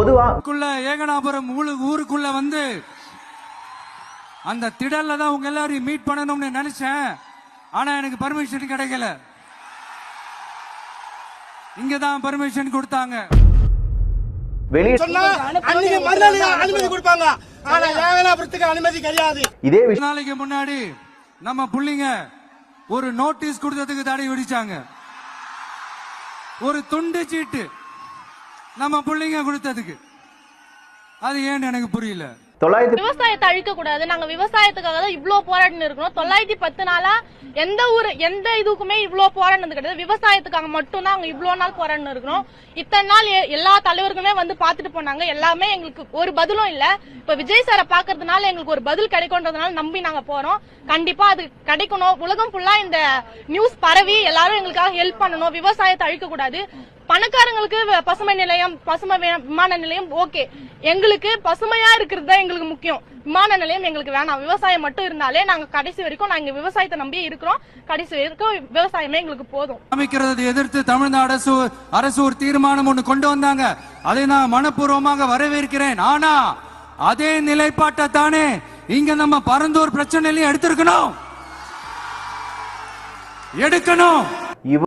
பொதுவா ஏகனாபுரம் ஊருக்குள்ள வந்து அந்த திடல்ல தான் உங்க எல்லாரையும் மீட் பண்ணணும்னு நினைச்சேன். ஆனா எனக்கு பர்மிஷன் கிடைக்கல. இங்கதான் பர்மிஷன் கொடுத்தாங்க. அனுமதி கொடுப்பாங்க. ஆனா ஏகனாபுரத்துக்கு அனுமதி கிடையாது. இதே நாளைக்கு முன்னாடி நம்ம புள்ளிங்க ஒரு நோட்டீஸ் கொடுத்ததுக்கு தடை விதிச்சாங்க. ஒரு துண்டு சீட்டு நம்ம புள்ளிங்க கொடுத்ததுக்கு. அது ஏன்னு எனக்கு புரியல. விவசாயத்தை அழிக்க கூடாது. நாங்க விவசாயத்துக்காக தான் இவ்ளோ போராடின்னு இருக்கோம். 910 நாளா எந்த இதுக்குமே இவ்ளோ போராடினது கிடையாது. விவசாயத்துக்காக மட்டும் தான் இவ்ளோ நாள் போராடின்னு இருக்கிறோம். இத்தனை நாள் எல்லா தலைவர்களுமே வந்து பாத்துட்டு போனாங்க. எல்லாமே எங்களுக்கு ஒரு பதிலும் இல்ல. இப்ப விஜய் சாரை பாக்குறதுனால எங்களுக்கு ஒரு பதில் கிடைக்கும்ன்றதுனால நம்பி நாங்க போறோம். கண்டிப்பா அது கிடைக்கணும். உலகம் ஃபுல்லா இந்த நியூஸ் பரவி எல்லாரும் எங்களுக்காக ஹெல்ப் பண்ணணும். விவசாயத்தை அழிக்க கூடாது. பணக்காரங்களுக்கு பசுமை நிலையம், பசுமை விமான நிலையம் ஓகே. எங்களுக்கு பசுமையா இருக்கிறது தான் எங்களுக்கு முக்கியம். விமான நிலையம் எங்களுக்கு வேணாம். விவசாயம் மட்டும் இருந்தாலே நாங்க கடைசி வரைக்கும் நாங்க விவசாயத்தை நம்பியே இருக்கிறோம். கடைசி வரைக்கும் விவசாயமே எங்களுக்கு போதும். அமைக்கிறதை எதிர்த்து தமிழ்நாடு அரசு ஒரு தீர்மானம் ஒண்ணு கொண்டு வந்தாங்க. அதை நான் மனப்பூர்வமாக வரவேற்கிறேன். ஆனா அதே நிலைப்பாட்டை தானே இங்க நம்ம பரந்தூர் பிரச்சனையிலையும் எடுக்கணும்.